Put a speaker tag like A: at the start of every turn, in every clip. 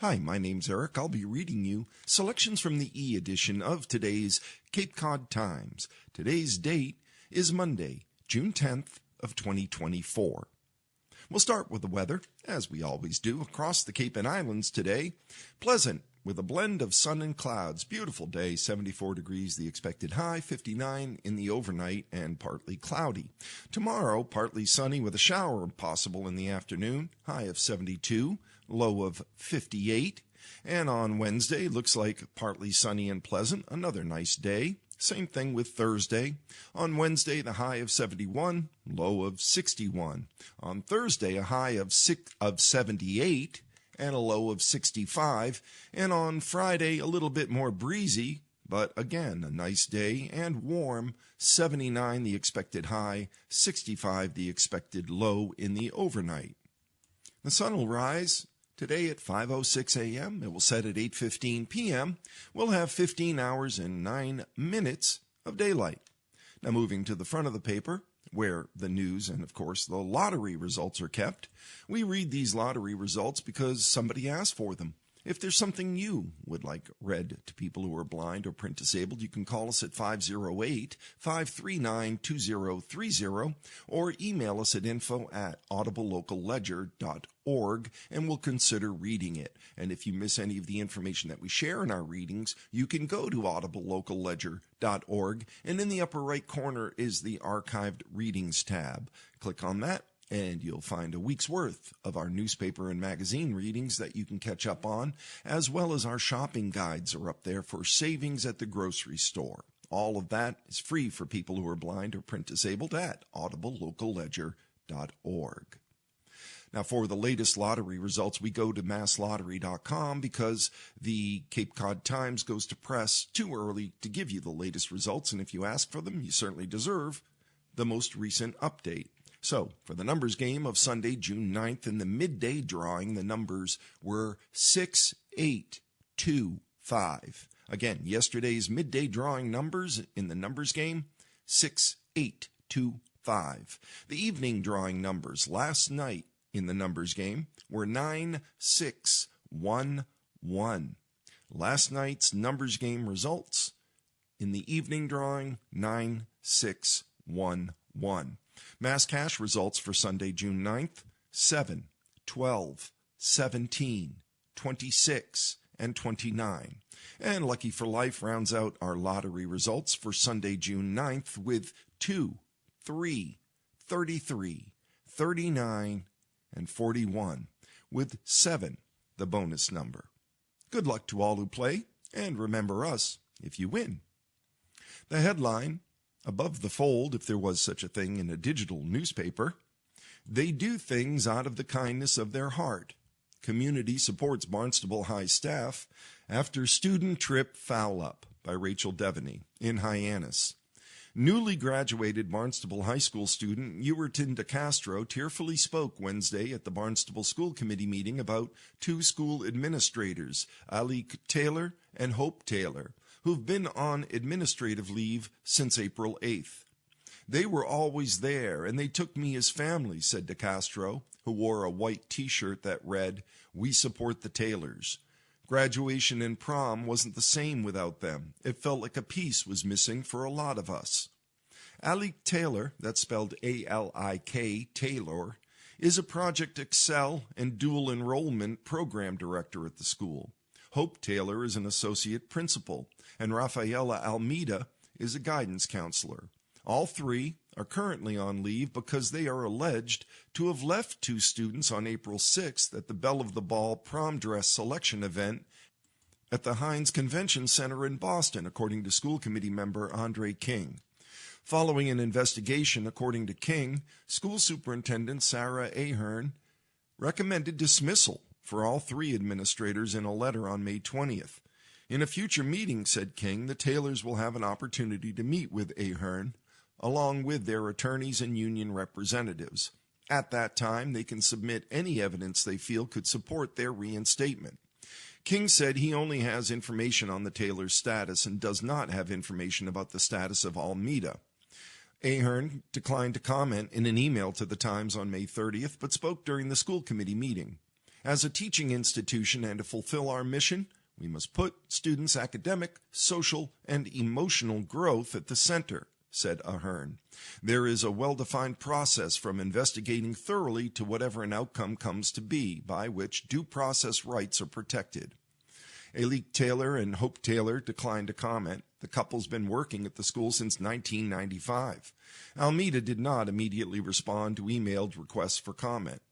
A: Hi, my name's Eric. I'll be reading you selections from the e-edition of today's Cape Cod Times. Today's date is Monday, June 10th of 2024. We'll start with the weather, as we always do, across the Cape and Islands today. Pleasant, with a blend of sun and clouds. Beautiful day, 74 degrees the expected high, 59 in the overnight, and partly cloudy. Tomorrow, partly sunny with a shower possible in the afternoon, high of 72, low of 58. And on Wednesday, looks like partly sunny and pleasant, another nice day. Same thing with Thursday. On Wednesday, the high of 71, low of 61. On Thursday, a high of 78 and a low of 65. And on Friday, a little bit more breezy, but again, a nice day and warm. 79 the expected high, 65 the expected low in the overnight. The sun will rise today at 5:06 a.m. It will set at 8:15 p.m. We'll have 15 hours and 9 minutes of daylight. Now moving to the front of the paper, where the news and, of course, the lottery results are kept. We read these lottery results because somebody asked for them. If there's something you would like read to people who are blind or print disabled, you can call us at 508-539-2030 or email us at info@audiblelocalledger.org, and we'll consider reading it. And if you miss any of the information that we share in our readings, you can go to audiblelocalledger.org, and in the upper right corner is the Archived Readings tab. Click on that, and you'll find a week's worth of our newspaper and magazine readings that you can catch up on, as well as our shopping guides are up there for savings at the grocery store. All of that is free for people who are blind or print disabled at audiblelocalledger.org. Now, for the latest lottery results, we go to masslottery.com because the Cape Cod Times goes to press too early to give you the latest results, and if you ask for them, you certainly deserve the most recent update. So, for the numbers game of Sunday, June 9th, in the midday drawing, the numbers were 6, 8, 2, 5. Again, yesterday's midday drawing numbers in the numbers game, 6, 8, 2, 5. The evening drawing numbers last night in the numbers game were 9, 6, 1, 1. Last night's numbers game results in the evening drawing, 9, 6, 1, 1. Mass cash results for Sunday, June 9th, 7, 12, 17, 26, and 29. And Lucky for Life rounds out our lottery results for Sunday, June 9th with 2, 3, 33, 39, and 41, with 7, the bonus number. Good luck to all who play, and remember us if you win. The headline above the fold, if there was such a thing in a digital newspaper, they do things out of the kindness of their heart. Community supports Barnstable High staff after student trip foul up, by Rachel Devaney in Hyannis. Newly graduated Barnstable High School student Ewerton DeCastro tearfully spoke Wednesday at the Barnstable School Committee meeting about two school administrators, Ali Taylor and Hope Taylor, who've been on administrative leave since April 8th. They were always there, and they took me as family, said DeCastro, who wore a white T-shirt that read, "We support the Taylors." Graduation and prom wasn't the same without them. It felt like a piece was missing for a lot of us. Alik Taylor, that's spelled A-L-I-K, Taylor, is a Project Excel and dual enrollment program director at the school. Hope Taylor is an associate principal, and Rafaela Almeida is a guidance counselor. All three are currently on leave because they are alleged to have left two students on April 6th at the Belle of the Ball prom dress selection event at the Heinz Convention Center in Boston, according to school committee member Andre King. Following an investigation, according to King, school superintendent Sarah Ahern recommended dismissal for all three administrators in a letter on May 20th. In a future meeting, said King, the Taylors will have an opportunity to meet with Ahern, along with their attorneys and union representatives. At that time, they can submit any evidence they feel could support their reinstatement. King said he only has information on the Taylors' status and does not have information about the status of Almeida. Ahern declined to comment in an email to the Times on May 30th, but spoke during the school committee meeting. As a teaching institution and to fulfill our mission, we must put students' academic, social, and emotional growth at the center, said Ahern. There is a well-defined process from investigating thoroughly to whatever an outcome comes to be, by which due process rights are protected. Alik Taylor and Hope Taylor declined to comment. The couple's been working at the school since 1995. Almeida did not immediately respond to emailed requests for comment.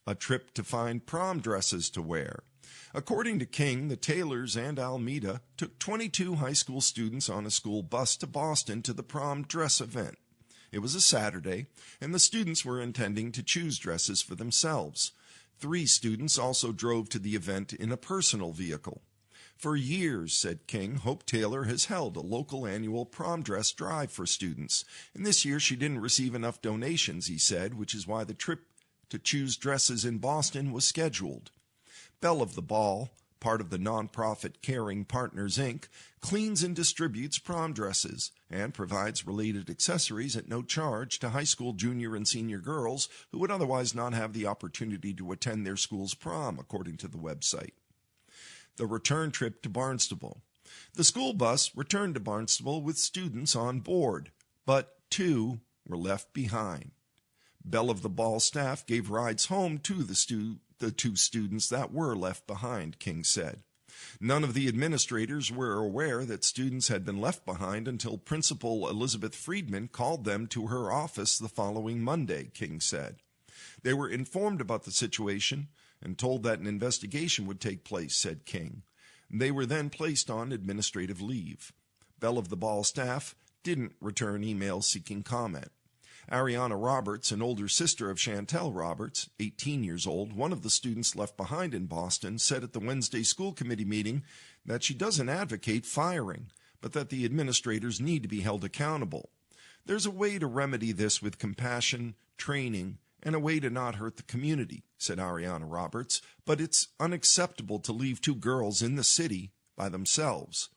A: A trip to find prom dresses to wear. According to King, the Taylors and Almeida took 22 high school students on a school bus to Boston to the prom dress event. It was a Saturday, and the students were intending to choose dresses for themselves. 3 students also drove to the event in a personal vehicle. For years, said King, Hope Taylor has held a local annual prom dress drive for students, and this year she didn't receive enough donations, he said, which is why the trip to choose dresses in Boston was scheduled. Belle of the Ball, part of the nonprofit Caring Partners, Inc., cleans and distributes prom dresses and provides related accessories at no charge to high school junior and senior girls who would otherwise not have the opportunity to attend their school's prom, according to the website. The return trip to Barnstable. The school bus returned to Barnstable with students on board, but 2 were left behind. Belle of the Ball staff gave rides home to the 2 students that were left behind, King said. None of the administrators were aware that students had been left behind until Principal Elizabeth Friedman called them to her office the following Monday, King said. They were informed about the situation and told that an investigation would take place, said King. They were then placed on administrative leave. Belle of the Ball staff didn't return emails seeking comment. Ariana Roberts, an older sister of Chantel Roberts, 18 years old, one of the students left behind in Boston, said at the Wednesday school committee meeting that she doesn't advocate firing, but that the administrators need to be held accountable. There's a way to remedy this with compassion, training, and a way to not hurt the community, said Ariana Roberts, but it's unacceptable to leave 2 girls in the city by themselves.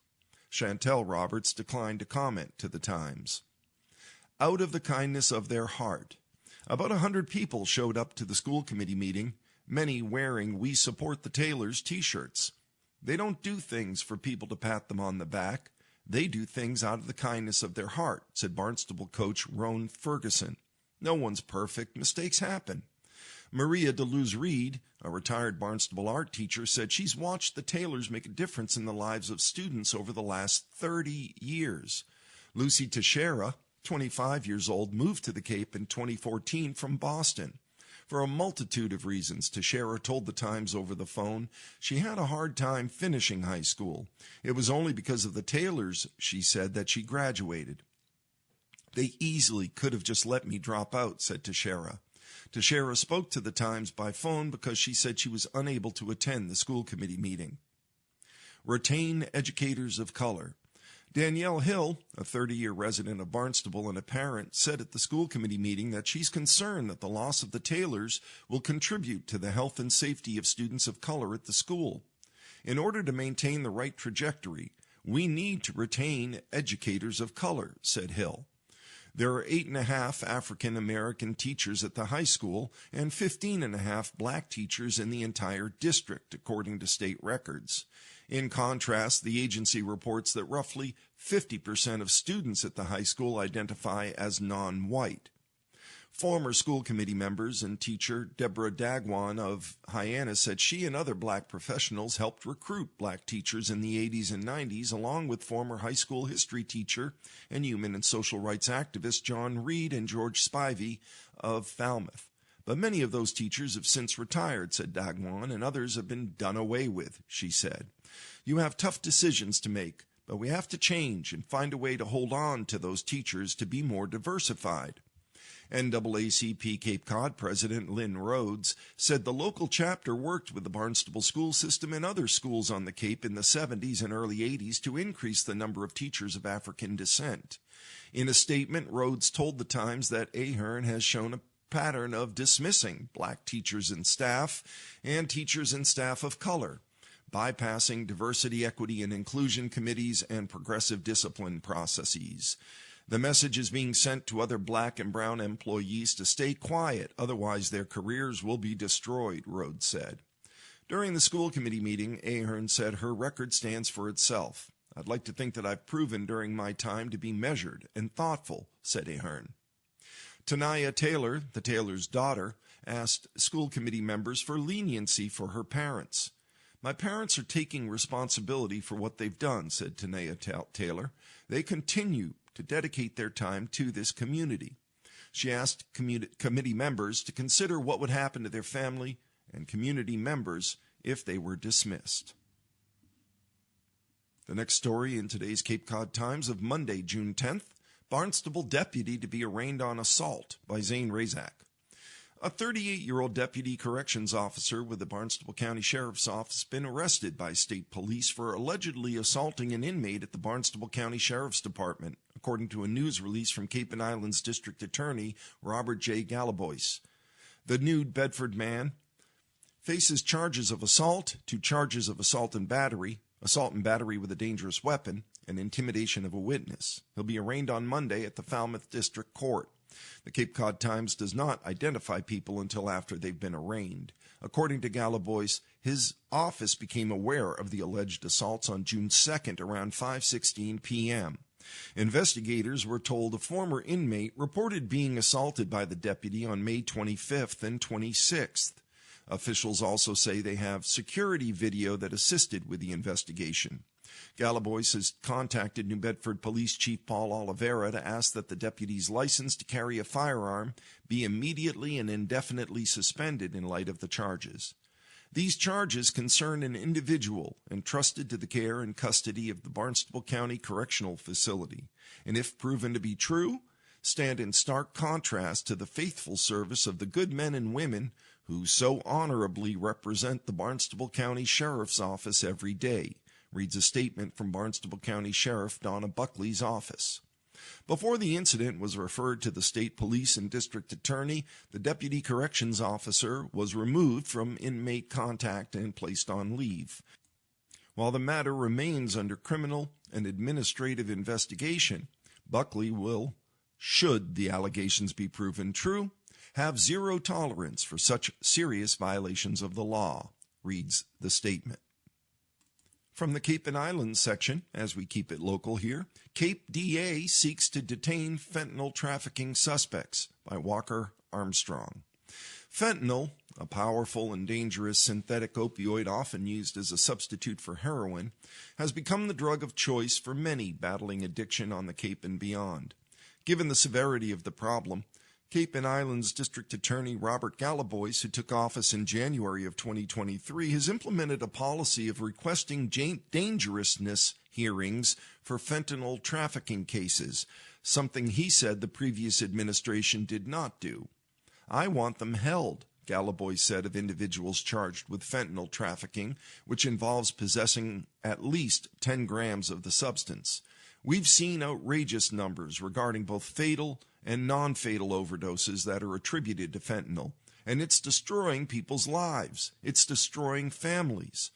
A: Chantel Roberts declined to comment to the Times. Out of the kindness of their heart. About 100 people showed up to the school committee meeting, many wearing We Support the Taylors t-shirts. They don't do things for people to pat them on the back. They do things out of the kindness of their heart, said Barnstable coach Roan Ferguson. No one's perfect. Mistakes happen. Maria DeLuz-Reed, a retired Barnstable art teacher, said she's watched the Taylors make a difference in the lives of students over the last 30 years. Lucy Teixeira, 25 years old, moved to the Cape in 2014 from Boston. For a multitude of reasons, Teixeira told the Times over the phone, she had a hard time finishing high school. It was only because of the Taylors, she said, that she graduated. They easily could have just let me drop out, said Teixeira. Teixeira spoke to the Times by phone because she said she was unable to attend the school committee meeting. Retain educators of color. Danielle Hill, a 30-year resident of Barnstable and a parent, said at the school committee meeting that she's concerned that the loss of the Taylors will contribute to the health and safety of students of color at the school. In order to maintain the right trajectory, we need to retain educators of color, said Hill. There are 8.5 African-American teachers at the high school and 15.5 black teachers in the entire district, according to state records. In contrast, the agency reports that roughly 50% of students at the high school identify as non-white. Former school committee members and teacher Deborah Dagwan of Hyannis said she and other black professionals helped recruit black teachers in the 80s and 90s, along with former high school history teacher and human and social rights activist John Reed and George Spivey of Falmouth. But many of those teachers have since retired, said Dagwan, and others have been done away with, she said. You have tough decisions to make, but we have to change and find a way to hold on to those teachers to be more diversified. NAACP Cape Cod President Lynn Rhodes said the local chapter worked with the Barnstable school system and other schools on the Cape in the 70s and early 80s to increase the number of teachers of African descent. In a statement, Rhodes told the Times that Ahern has shown a pattern of dismissing black teachers and staff of color, bypassing diversity, equity, and inclusion committees and progressive discipline processes. The message is being sent to other black and brown employees to stay quiet, otherwise their careers will be destroyed, Rhodes said. During the school committee meeting, Ahern said her record stands for itself. I'd like to think that I've proven during my time to be measured and thoughtful, said Ahern. Tanaya Taylor, the Taylor's daughter, asked school committee members for leniency for her parents. My parents are taking responsibility for what they've done, said Tanaya Taylor. They continue to dedicate their time to this community. She asked committee members to consider what would happen to their family and community members if they were dismissed. The next story in today's Cape Cod Times of Monday, June 10th, Barnstable deputy to be arraigned on assault by Zane Razak. A 38-year-old deputy corrections officer with the Barnstable County Sheriff's Office has been arrested by state police for allegedly assaulting an inmate at the Barnstable County Sheriff's Department, according to a news release from Cape and Islands District Attorney Robert J. Galabois. The nude Bedford man faces charges of assault, 2 charges of assault and battery with a dangerous weapon, and intimidation of a witness. He'll be arraigned on Monday at the Falmouth District Court. The Cape Cod Times does not identify people until after they've been arraigned. According to Galabois, his office became aware of the alleged assaults on June 2nd around 5:16 p.m. Investigators were told a former inmate reported being assaulted by the deputy on May 25th and 26th. Officials also say they have security video that assisted with the investigation. Galabois has contacted New Bedford Police Chief Paul Oliveira to ask that the deputy's license to carry a firearm be immediately and indefinitely suspended in light of the charges. These charges concern an individual entrusted to the care and custody of the Barnstable County Correctional Facility, and if proven to be true, stand in stark contrast to the faithful service of the good men and women who so honorably represent the Barnstable County Sheriff's Office every day, reads a statement from Barnstable County Sheriff Donna Buckley's office. Before the incident was referred to the state police and district attorney, the deputy corrections officer was removed from inmate contact and placed on leave. While the matter remains under criminal and administrative investigation, Buckley will, should the allegations be proven true, have zero tolerance for such serious violations of the law, reads the statement. From the Cape and Islands section, as we keep it local here, Cape DA seeks to detain fentanyl trafficking suspects by Walker Armstrong. Fentanyl, a powerful and dangerous synthetic opioid often used as a substitute for heroin, has become the drug of choice for many battling addiction on the Cape and beyond. Given the severity of the problem, Cape and Islands District Attorney Robert Galabois, who took office in January of 2023, has implemented a policy of requesting dangerousness hearings for fentanyl trafficking cases, something he said the previous administration did not do. I want them held, Galabois said of individuals charged with fentanyl trafficking, which involves possessing at least 10 grams of the substance. We've seen outrageous numbers regarding both fatal and non-fatal overdoses that are attributed to fentanyl, and it's destroying people's lives. It's destroying families.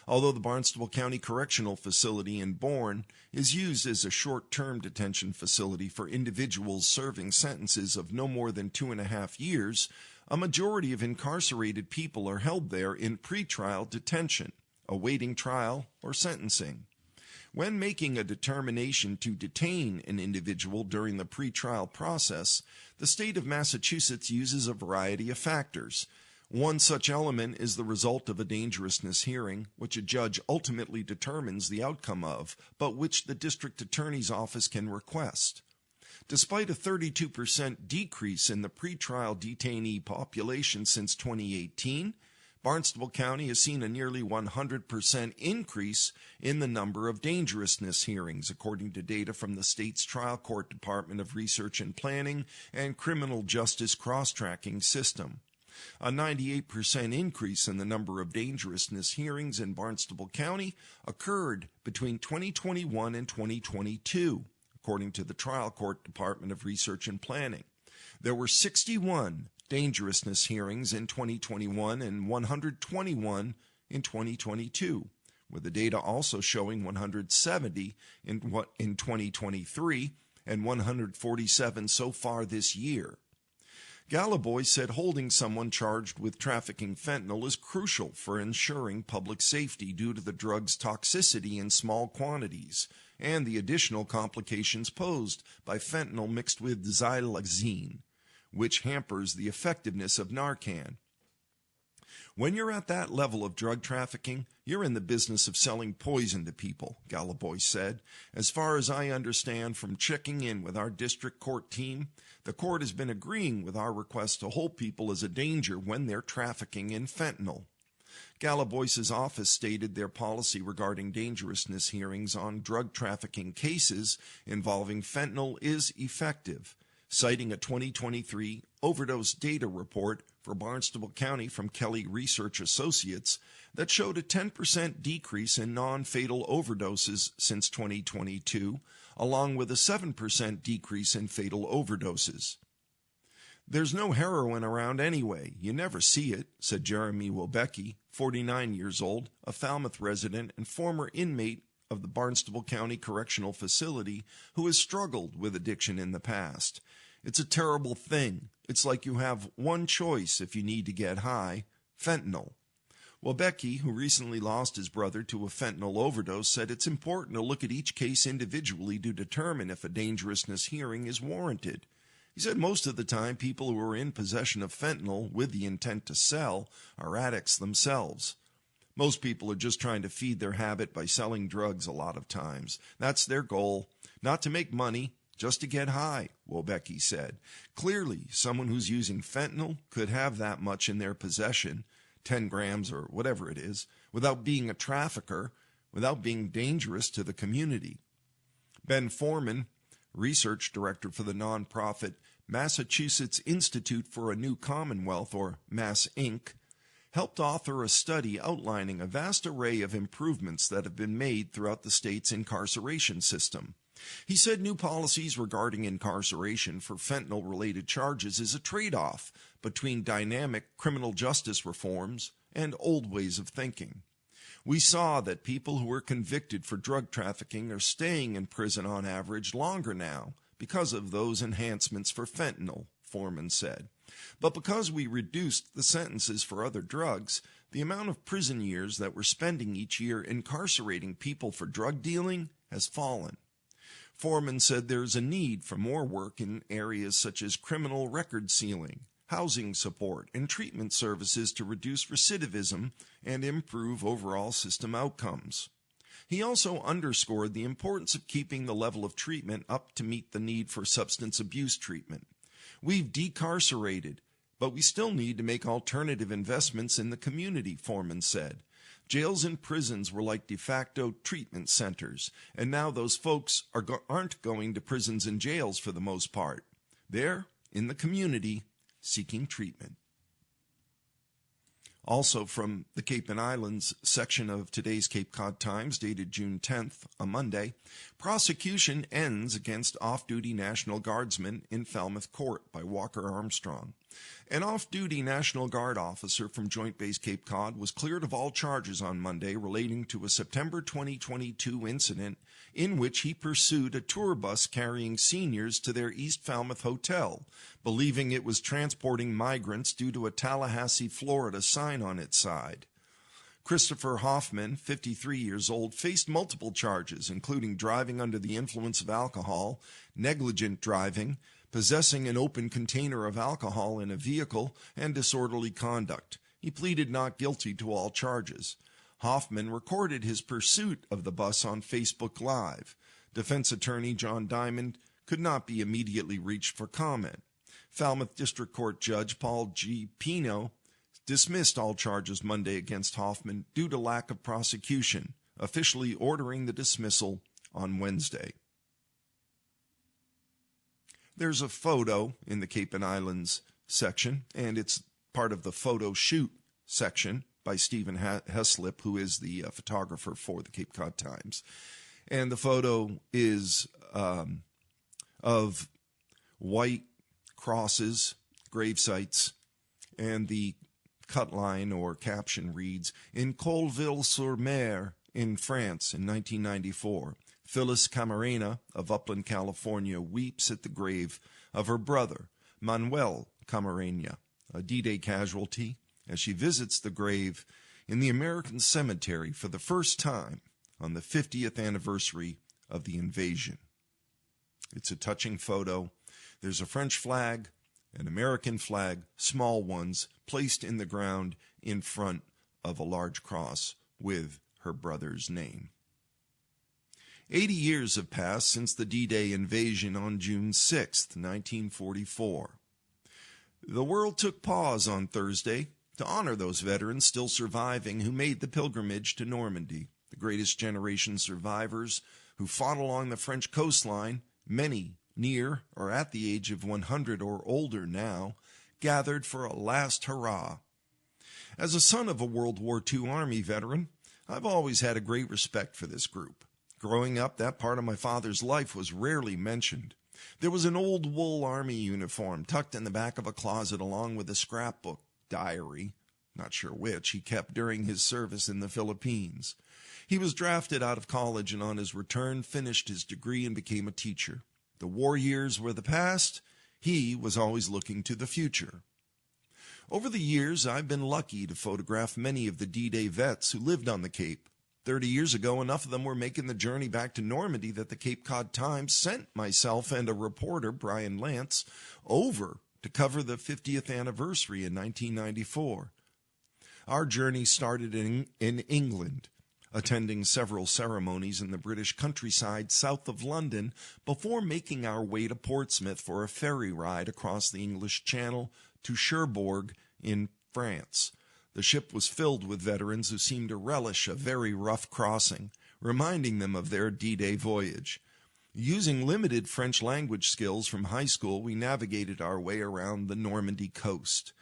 A: Although the Barnstable County Correctional Facility in Bourne is used as a short-term detention facility for individuals serving sentences of no more than 2.5 years, a majority of incarcerated people are held there in pretrial detention, awaiting trial or sentencing. When making a determination to detain an individual during the pretrial process, the state of Massachusetts uses a variety of factors. One such element is the result of a dangerousness hearing, which a judge ultimately determines the outcome of, but which the district attorney's office can request. Despite a 32% decrease in the pretrial detainee population since 2018, Barnstable County has seen a nearly 100% increase in the number of dangerousness hearings, according to data from the state's Trial Court Department of Research and Planning and Criminal Justice Cross-Tracking System. A 98% increase in the number of dangerousness hearings in Barnstable County occurred between 2021 and 2022, according to the Trial Court Department of Research and Planning. There were 61 dangerousness hearings in 2021 and 121 in 2022, with the data also showing 170 in 2023 and 147 so far this year. Galliboy said holding someone charged with trafficking fentanyl is crucial for ensuring public safety due to the drug's toxicity in small quantities and the additional complications posed by fentanyl mixed with xylazine, which hampers the effectiveness of Narcan. When you're at that level of drug trafficking, you're in the business of selling poison to people, Galliboy said. As far as I understand from checking in with our district court team, the court has been agreeing with our request to hold people as a danger when they're trafficking in fentanyl. Galliboy's office stated their policy regarding dangerousness hearings on drug trafficking cases involving fentanyl is effective, citing a 2023 overdose data report for Barnstable County from Kelly Research Associates that showed a 10% decrease in non-fatal overdoses since 2022, along with a 7% decrease in fatal overdoses. There's no heroin around anyway. You never see it, said Jeremy Wobecki, 49 years old, a Falmouth resident and former inmate of the Barnstable County Correctional Facility who has struggled with addiction in the past. It's a terrible thing. It's like you have one choice if you need to get high: fentanyl. Wobecki, who recently lost his brother to a fentanyl overdose, said it's important to look at each case individually to determine if a dangerousness hearing is warranted. He said most of the time people who are in possession of fentanyl with the intent to sell are addicts themselves. Most people are just trying to feed their habit by selling drugs a lot of times. That's their goal, not to make money, just to get high, Wobecki said. Clearly, someone who's using fentanyl could have that much in their possession, 10 grams or whatever it is, without being a trafficker, without being dangerous to the community. Ben Foreman, research director for the nonprofit Massachusetts Institute for a New Commonwealth, or Mass Inc., helped author a study outlining a vast array of improvements that have been made throughout the state's incarceration system. He said new policies regarding incarceration for fentanyl-related charges is a trade-off between dynamic criminal justice reforms and old ways of thinking. We saw that people who were convicted for drug trafficking are staying in prison on average longer now because of those enhancements for fentanyl, Foreman said. But because we reduced the sentences for other drugs, the amount of prison years that we're spending each year incarcerating people for drug dealing has fallen. Foreman said there is a need for more work in areas such as criminal record sealing, housing support, and treatment services to reduce recidivism and improve overall system outcomes. He also underscored the importance of keeping the level of treatment up to meet the need for substance abuse treatment. We've decarcerated, but we still need to make alternative investments in the community, Foreman said. Jails and prisons were like de facto treatment centers, and now those folks aren't going to prisons and jails for the most part. They're in the community seeking treatment. Also from the Cape and Islands section of today's Cape Cod Times, dated June 10th, a Monday, prosecution ends against off-duty National Guardsman in Falmouth Court by Walker Armstrong. An off-duty National Guard officer from Joint Base Cape Cod was cleared of all charges on Monday relating to a September 2022 incident in which he pursued a tour bus carrying seniors to their East Falmouth hotel, believing it was transporting migrants due to a Tallahassee, Florida sign on its side. Christopher Hoffman, 53 years old, faced multiple charges, including driving under the influence of alcohol, negligent driving, possessing an open container of alcohol in a vehicle, and disorderly conduct. He pleaded not guilty to all charges. Hoffman recorded his pursuit of the bus on Facebook Live. Defense attorney John Diamond could not be immediately reached for comment. Falmouth District Court Judge Paul G. Pino dismissed all charges Monday against Hoffman due to lack of prosecution, officially ordering the dismissal on Wednesday. There's a photo in the Cape and Islands section, and it's part of the photo shoot section by Stephen Heslip, who is the photographer for the Cape Cod Times. And the photo is of white crosses, grave sites, and the cut line or caption reads, "In Colville-sur-Mer in France in 1994. Phyllis Camarena of Upland, California, weeps at the grave of her brother, Manuel Camarena, a D-Day casualty, as she visits the grave in the American cemetery for the first time on the 50th anniversary of the invasion. It's a touching photo. There's a French flag, an American flag, small ones, placed in the ground in front of a large cross with her brother's name. 80 years have passed since the D-Day invasion on June 6, 1944. The world took pause on Thursday to honor those veterans still surviving who made the pilgrimage to Normandy, the greatest generation survivors who fought along the French coastline, many near or at the age of 100 or older now, gathered for a last hurrah. As a son of a World War II Army veteran, I've always had a great respect for this group. Growing up, that part of my father's life was rarely mentioned. There was an old wool army uniform tucked in the back of a closet along with a scrapbook diary, not sure which, he kept during his service in the Philippines. He was drafted out of college and on his return finished his degree and became a teacher. The war years were the past. He was always looking to the future. Over the years, I've been lucky to photograph many of the D-Day vets who lived on the Cape. 30 years ago, enough of them were making the journey back to Normandy that the Cape Cod Times sent myself and a reporter, Brian Lance, over to cover the 50th anniversary in 1994. Our journey started in England, attending several ceremonies in the British countryside south of London before making our way to Portsmouth for a ferry ride across the English Channel to Cherbourg in France. The ship was filled with veterans who seemed to relish a very rough crossing, reminding them of their D-Day voyage. Using limited French language skills from high school, we navigated our way around the Normandy coast.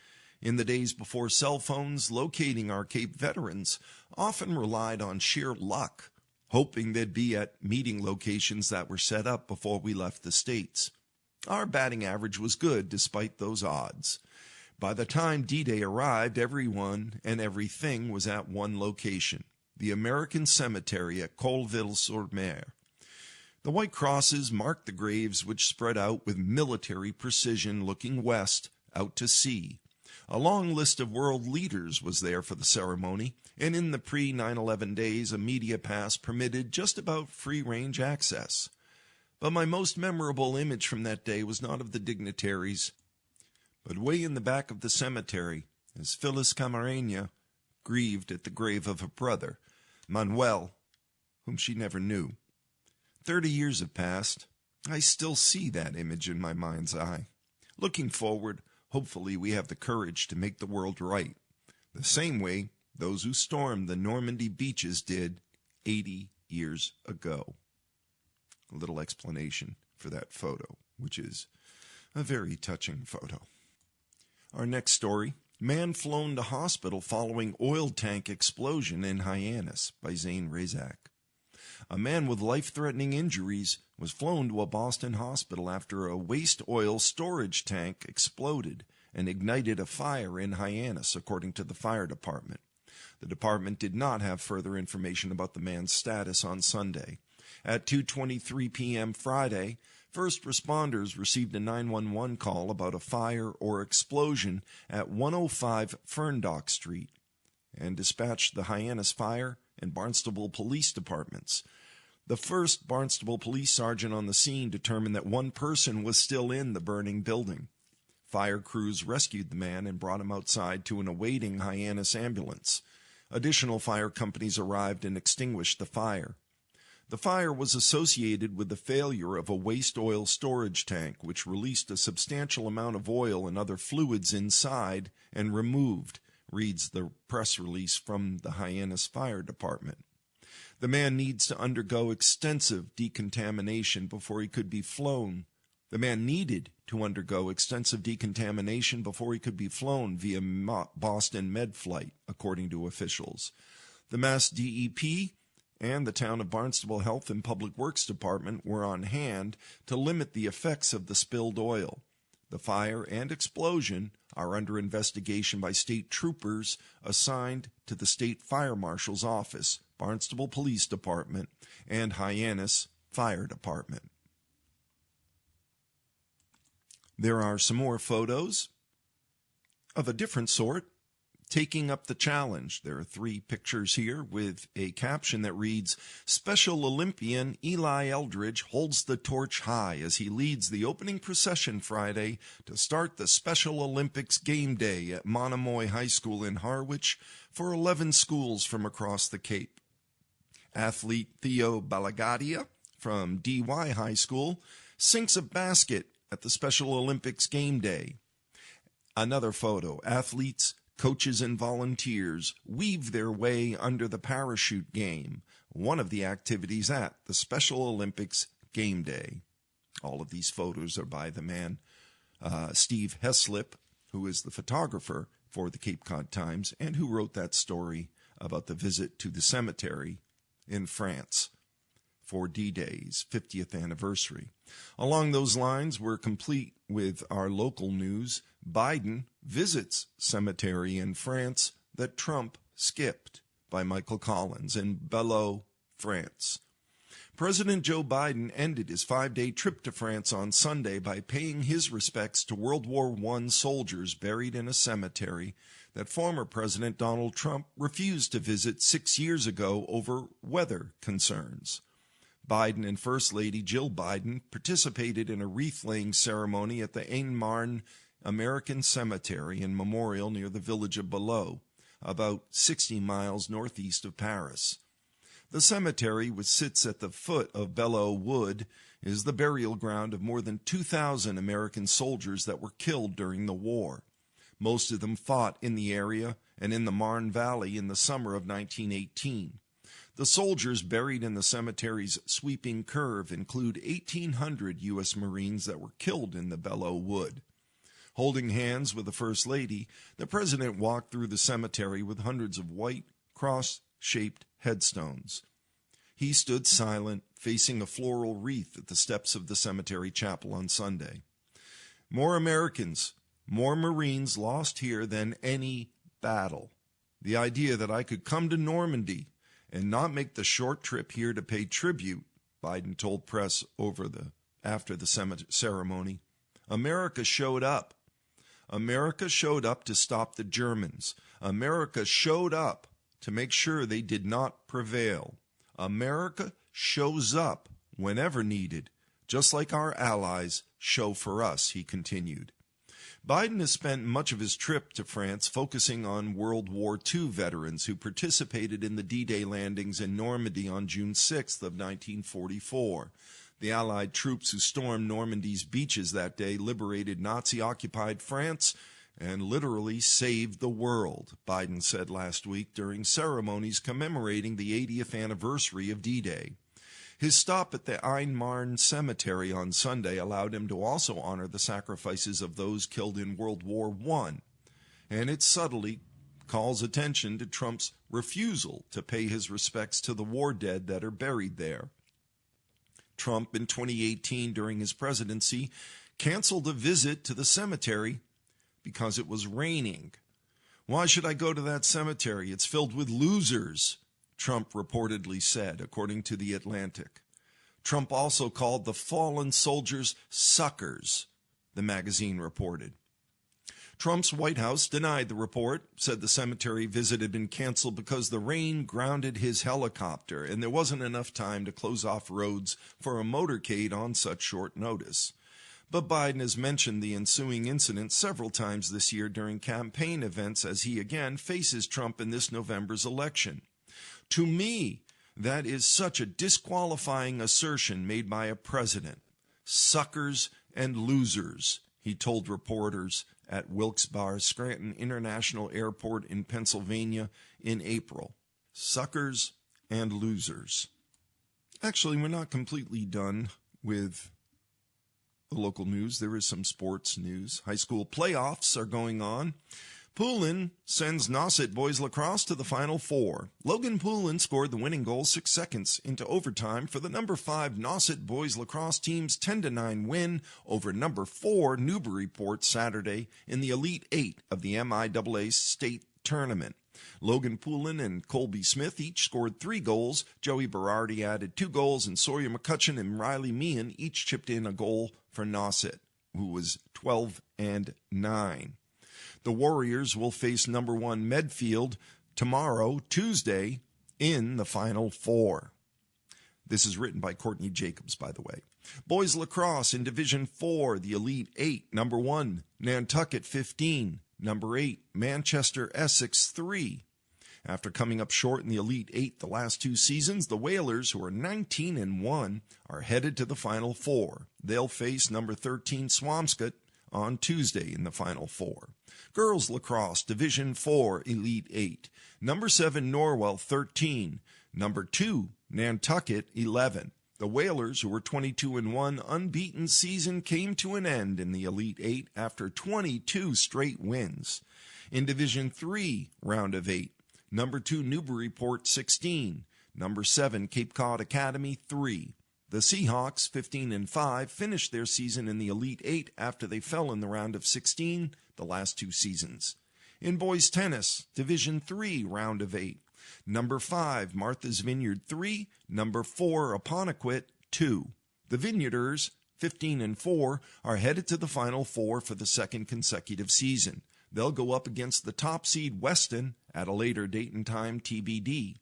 A: In the days before cell phones, locating our Cape veterans often relied on sheer luck, hoping they'd be at meeting locations that were set up before we left the States. Our batting average was good despite those odds. By the time D-Day arrived, everyone and everything was at one location, the American cemetery at Colville-sur-Mer. The white crosses marked the graves which spread out with military precision looking west out to sea. A long list of world leaders was there for the ceremony, and in the pre-9/11 days, a media pass permitted just about free-range access. But my most memorable image from that day was not of the dignitaries, but way in the back of the cemetery, as Phyllis Camarena grieved at the grave of her brother, Manuel, whom she never knew. 30 years have passed. I still see that image in my mind's eye. Looking forward, hopefully we have the courage to make the world right, the same way those who stormed the Normandy beaches did 80 years ago. A little explanation for that photo, which is a very touching photo. Our next story, Man Flown to Hospital Following Oil Tank Explosion in Hyannis by Zane Razak. A man with life-threatening injuries was flown to a Boston hospital after a waste oil storage tank exploded and ignited a fire in Hyannis, according to the fire department. The department did not have further information about the man's status on Sunday. At 2:23 p.m. Friday, first responders received a 911 call about a fire or explosion at 105 Ferndock Street and dispatched the Hyannis Fire and Barnstable Police Departments. The first Barnstable police sergeant on the scene determined that one person was still in the burning building. Fire crews rescued the man and brought him outside to an awaiting Hyannis ambulance. Additional fire companies arrived and extinguished the fire. The fire was associated with the failure of a waste oil storage tank, which released a substantial amount of oil and other fluids inside and removed, reads the press release from the Hyannis Fire Department. The man needs to undergo extensive decontamination before he could be flown. The man needed to undergo extensive decontamination before he could be flown via Boston Med flight, according to officials. The Mass DEP and the town of Barnstable Health and Public Works Department were on hand to limit the effects of the spilled oil. The fire and explosion are under investigation by state troopers assigned to the State Fire Marshal's Office, Barnstable Police Department, and Hyannis Fire Department. There are some more photos of a different sort, taking up the challenge. There are 3 pictures here with a caption that reads, Special Olympian Eli Eldridge holds the torch high as he leads the opening procession Friday to start the Special Olympics game day at Monomoy High School in Harwich for 11 schools from across the Cape. Athlete Theo Balagadia from DY High School sinks a basket at the Special Olympics game day. Another photo, athletes, coaches, and volunteers weave their way under the parachute game, one of the activities at the Special Olympics game day. All of these photos are by the man, Steve Heslip, who is the photographer for the Cape Cod Times and who wrote that story about the visit to the cemetery in France for D-Day's 50th anniversary. Along those lines, we're complete with our local news. Biden visits cemetery in France that Trump skipped, by Michael Collins in Belleau, France. President Joe Biden ended his 5-day trip to France on Sunday by paying his respects to World War I soldiers buried in a cemetery that former President Donald Trump refused to visit 6 years ago over weather concerns. Biden and First Lady Jill Biden participated in a wreath-laying ceremony at the Aisne-Marne American Cemetery and Memorial near the village of Belleau, about 60 miles northeast of Paris. The cemetery, which sits at the foot of Belleau Wood, is the burial ground of more than 2,000 American soldiers that were killed during the war. Most of them fought in the area and in the Marne Valley in the summer of 1918. The soldiers buried in the cemetery's sweeping curve include 1,800 U.S. Marines that were killed in the Belleau Wood. Holding hands with the First Lady, the president walked through the cemetery with hundreds of white, cross-shaped headstones. He stood silent, facing a floral wreath at the steps of the cemetery chapel on Sunday. More Americans, more Marines lost here than any battle. The idea that I could come to Normandy and not make the short trip here to pay tribute, Biden told press after the ceremony. America showed up. America showed up to stop the Germans. America showed up to make sure they did not prevail. America shows up whenever needed, just like our allies show for us, he continued. Biden has spent much of his trip to France focusing on World War II veterans who participated in the D-Day landings in Normandy on June 6th of 1944. The Allied troops who stormed Normandy's beaches that day liberated Nazi-occupied France and literally saved the world, Biden said last week during ceremonies commemorating the 80th anniversary of D-Day. His stop at the Aisne-Marne Cemetery on Sunday allowed him to also honor the sacrifices of those killed in World War I, and it subtly calls attention to Trump's refusal to pay his respects to the war dead that are buried there. Trump, in 2018, during his presidency, canceled a visit to the cemetery because it was raining. Why should I go to that cemetery? It's filled with losers, Trump reportedly said, according to The Atlantic. Trump also called the fallen soldiers suckers, the magazine reported. Trump's White House denied the report, said the cemetery visit had been canceled because the rain grounded his helicopter and there wasn't enough time to close off roads for a motorcade on such short notice. But Biden has mentioned the ensuing incident several times this year during campaign events as he again faces Trump in this November's election. To me, that is such a disqualifying assertion made by a president. Suckers and losers, he told reporters at Wilkes-Barre Scranton International Airport in Pennsylvania in April. Suckers and losers. Actually, we're not completely done with the local news. There is some sports news. High school playoffs are going on. Poulin sends Nauset boys lacrosse to the Final Four. Logan Poulin scored the winning goal 6 seconds into overtime for the number 5 Nauset boys lacrosse team's 10-9 win over number 4 Newburyport Saturday in the Elite 8 of the MIAA state tournament. Logan Poulin and Colby Smith each scored 3 goals. Joey Berardi added 2 goals, and Sawyer McCutcheon and Riley Meehan each chipped in a goal for Nauset, who was 12-9. The Warriors will face number 1 Medfield tomorrow, Tuesday, in the Final Four. This is written by Courtney Jacobs, by the way. Boys lacrosse in Division 4, the Elite 8, number 1, Nantucket 15, number 8, Manchester Essex 3. After coming up short in the Elite 8 the last 2 seasons, the Whalers, who are 19-1, are headed to the Final Four. They'll face number 13 Swampscott on Tuesday in the Final Four. Girls lacrosse, Division 4, Elite 8, number 7 Norwell 13, number 2 Nantucket 11. The Whalers, who were 22-1, unbeaten season came to an end in the Elite 8 after 22 straight wins. In Division 3, round of 8, number 2 Newburyport 16, number 7 Cape Cod Academy 3. The Seahawks, 15-5, finished their season in the Elite 8 after they fell in the round of 16 the last 2 seasons. In boys tennis, Division 3, round of 8, number 5 Martha's Vineyard 3, number 4 Apponequet 2. The Vineyarders, 15-4, are headed to the Final Four for the second consecutive season. They'll go up against the top seed Weston at a later date and time TBD.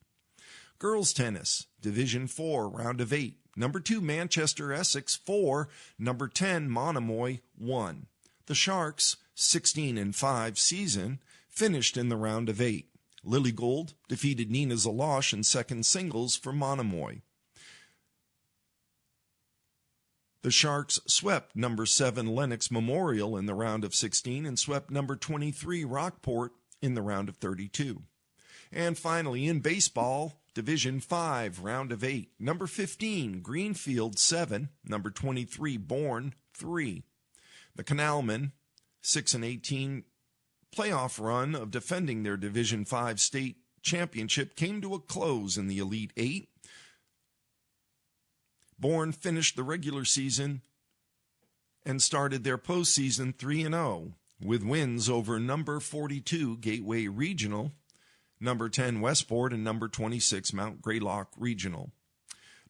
A: Girls tennis, Division 4, round of 8, number 2 Manchester Essex 4, number 10 Monomoy 1. The Sharks, 16-5 season, finished in the round of 8. Lily Gold defeated Nina Zalosh in second singles for Monomoy. The Sharks swept number 7 Lennox Memorial in the round of 16 and swept number 23 Rockport in the round of 32. And finally, in baseball, Division 5, round of 8, number 15 Greenfield 7, number 23 Bourne 3. The Canalmen, 6-18, playoff run of defending their Division 5 state championship came to a close in the Elite 8. Bourne finished the regular season and started their postseason 3-0 with wins over number 42 Gateway Regional, number 10 Westport, and number 26 Mount Greylock Regional.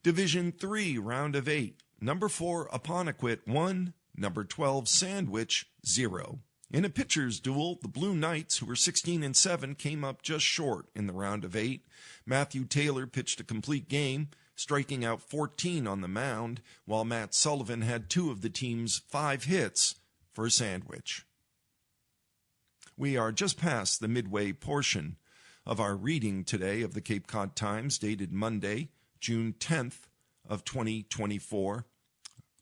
A: Division 3, round of 8, number 4 Apponequet 1, number 12 Sandwich 0. In a pitcher's duel, the Blue Knights, who were 16-7, came up just short in the round of 8. Matthew Taylor pitched a complete game, striking out 14 on the mound, while Matt Sullivan had 2 of the team's 5 hits for Sandwich. We are just past the midway portion of our reading today of the Cape Cod Times, dated Monday, June 10th of 2024. I'm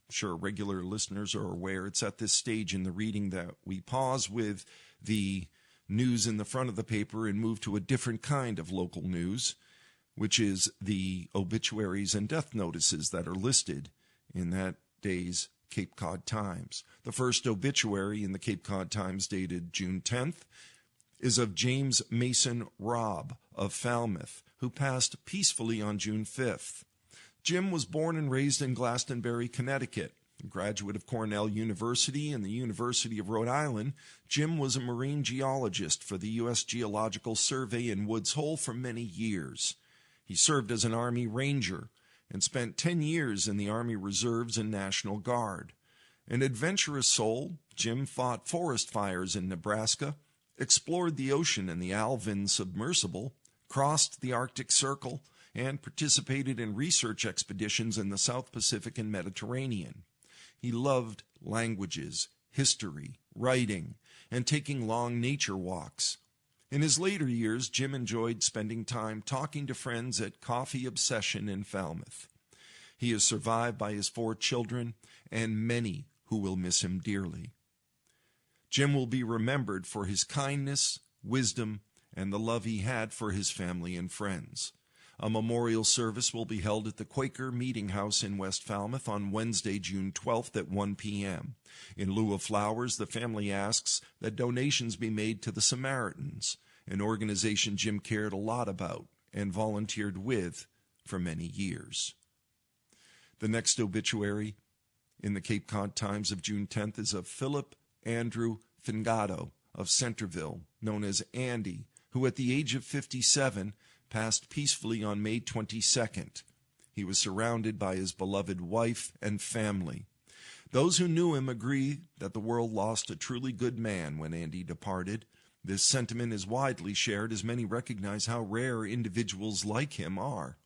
A: sure regular listeners are aware it's at this stage in the reading that we pause with the news in the front of the paper and move to a different kind of local news, which is the obituaries and death notices that are listed in that day's Cape Cod Times. The first obituary in the Cape Cod Times, dated June 10th, is of James Mason Robb of Falmouth, who passed peacefully on June 5th. Jim was born and raised in Glastonbury, Connecticut. A graduate of Cornell University and the University of Rhode Island, Jim was a marine geologist for the U.S. Geological Survey in Woods Hole for many years. He served as an Army Ranger and spent 10 years in the Army Reserves and National Guard. An adventurous soul, Jim fought forest fires in Nebraska, explored the ocean in the Alvin submersible, crossed the Arctic Circle, and participated in research expeditions in the South Pacific and Mediterranean. He loved languages, history, writing, and taking long nature walks. In his later years, Jim enjoyed spending time talking to friends at Coffee Obsession in Falmouth. He is survived by his 4 children and many who will miss him dearly. Jim will be remembered for his kindness, wisdom, and the love he had for his family and friends. A memorial service will be held at the Quaker Meeting House in West Falmouth on Wednesday, June 12th at 1 p.m. In lieu of flowers, the family asks that donations be made to the Samaritans, an organization Jim cared a lot about and volunteered with for many years. The next obituary in the Cape Cod Times of June 10th is of Philip Andrew Fingato of Centerville, known as Andy, who at the age of 57 passed peacefully on May 22nd. He was surrounded by his beloved wife and family. Those who knew him agree that the world lost a truly good man when Andy departed. This sentiment is widely shared as many recognize how rare individuals like him are.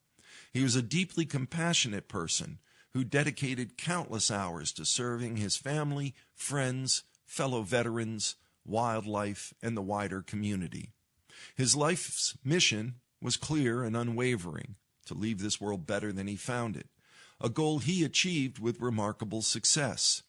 A: He was a deeply compassionate person who dedicated countless hours to serving his family, friends, fellow veterans, wildlife, and the wider community. His life's mission was clear and unwavering: to leave this world better than he found it, a goal he achieved with remarkable success.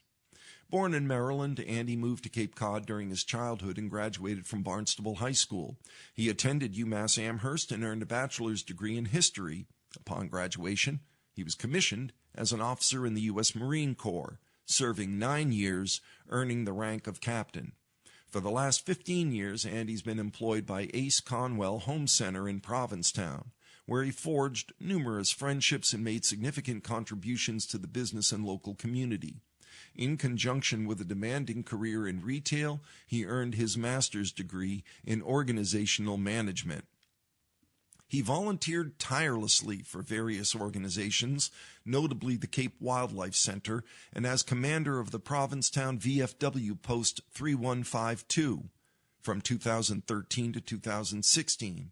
A: Born in Maryland, Andy moved to Cape Cod during his childhood and graduated from Barnstable High School. He attended UMass Amherst and earned a bachelor's degree in history. Upon graduation, he was commissioned as an officer in the U.S. Marine Corps, serving 9 years, earning the rank of captain. For the last 15 years, Andy's been employed by Ace Conwell Home Center in Provincetown, where he forged numerous friendships and made significant contributions to the business and local community. In conjunction with a demanding career in retail, he earned his master's degree in organizational management. He volunteered tirelessly for various organizations, notably the Cape Wildlife Center, and as commander of the Provincetown VFW Post 3152 from 2013 to 2016.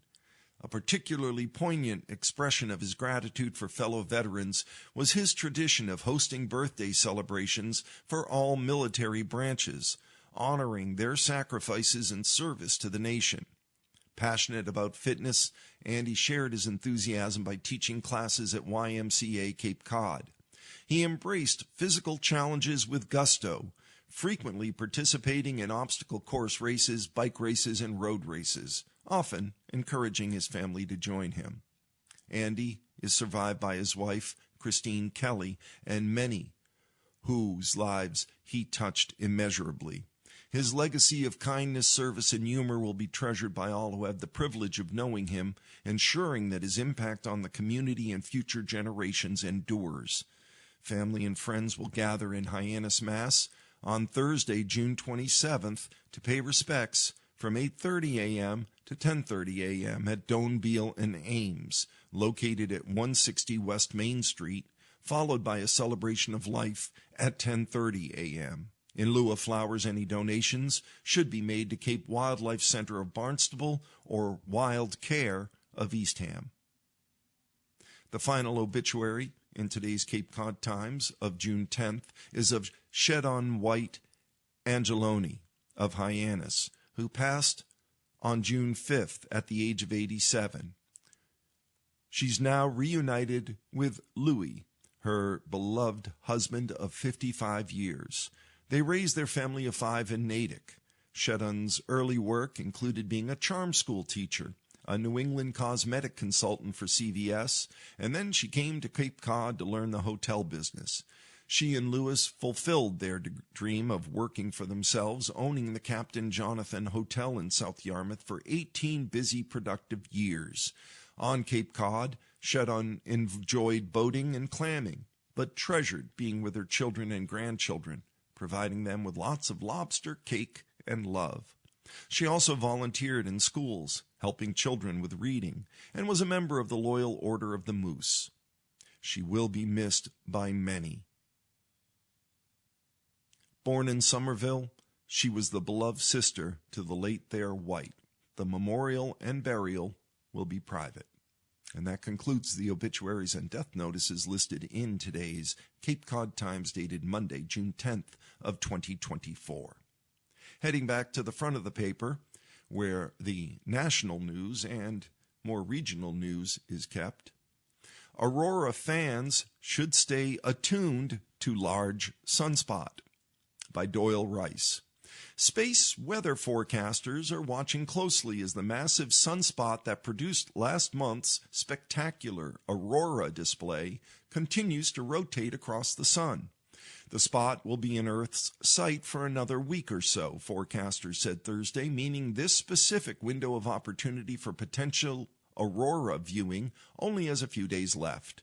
A: A particularly poignant expression of his gratitude for fellow veterans was his tradition of hosting birthday celebrations for all military branches, honoring their sacrifices and service to the nation. Passionate about fitness, Andy shared his enthusiasm by teaching classes at YMCA Cape Cod. He embraced physical challenges with gusto, frequently participating in obstacle course races, bike races, and road races, often encouraging his family to join him. Andy is survived by his wife, Christine Kelly, and many whose lives he touched immeasurably. His legacy of kindness, service, and humor will be treasured by all who have the privilege of knowing him, ensuring that his impact on the community and future generations endures. Family and friends will gather in Hyannis, Mass. On Thursday, June 27th, to pay respects from 8:30 a.m. to 10:30 a.m. at Doanbeal and Ames, located at 160 West Main Street, followed by a celebration of life at 10:30 a.m. In lieu of flowers, any donations should be made to Cape Wildlife Center of Barnstable or Wild Care of Eastham. The final obituary in today's Cape Cod Times of June 10th is of Shedon White Angeloni of Hyannis, who passed on June 5th at the age of 87. She's now reunited with Louis, her beloved husband of 55 years. They raised their family of 5 in Natick. Shedon's early work included being a charm school teacher, a New England cosmetic consultant for CVS, and then she came to Cape Cod to learn the hotel business. She and Louis fulfilled their dream of working for themselves, owning the Captain Jonathan Hotel in South Yarmouth for 18 busy, productive years. On Cape Cod, Shedon enjoyed boating and clamming, but treasured being with her children and grandchildren, providing them with lots of lobster, cake, and love. She also volunteered in schools, helping children with reading, and was a member of the Loyal Order of the Moose. She will be missed by many. Born in Somerville, she was the beloved sister to the late Thayer White. The memorial and burial will be private. And that concludes the obituaries and death notices listed in today's Cape Cod Times dated Monday, June 10th of 2024. Heading back to the front of the paper, where the national news and more regional news is kept. Aurora fans should stay attuned to large sunspot, by Doyle Rice. Space weather forecasters are watching closely as the massive sunspot that produced last month's spectacular aurora display continues to rotate across the sun. The spot will be in Earth's sight for another week or so, forecasters said Thursday, meaning this specific window of opportunity for potential aurora viewing only has a few days left.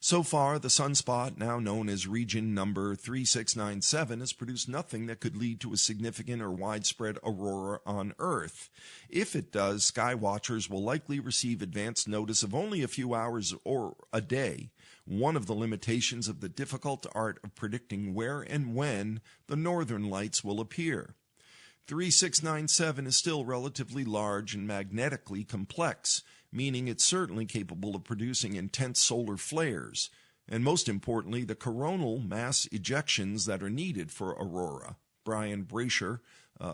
A: So far, the sunspot, now known as region number 3697, has produced nothing that could lead to a significant or widespread aurora on Earth. If it does, sky watchers will likely receive advance notice of only a few hours or a day, one of the limitations of the difficult art of predicting where and when the northern lights will appear. 3697 is still relatively large and magnetically complex, meaning it's certainly capable of producing intense solar flares, and most importantly, the coronal mass ejections that are needed for aurora. Brian Brasher,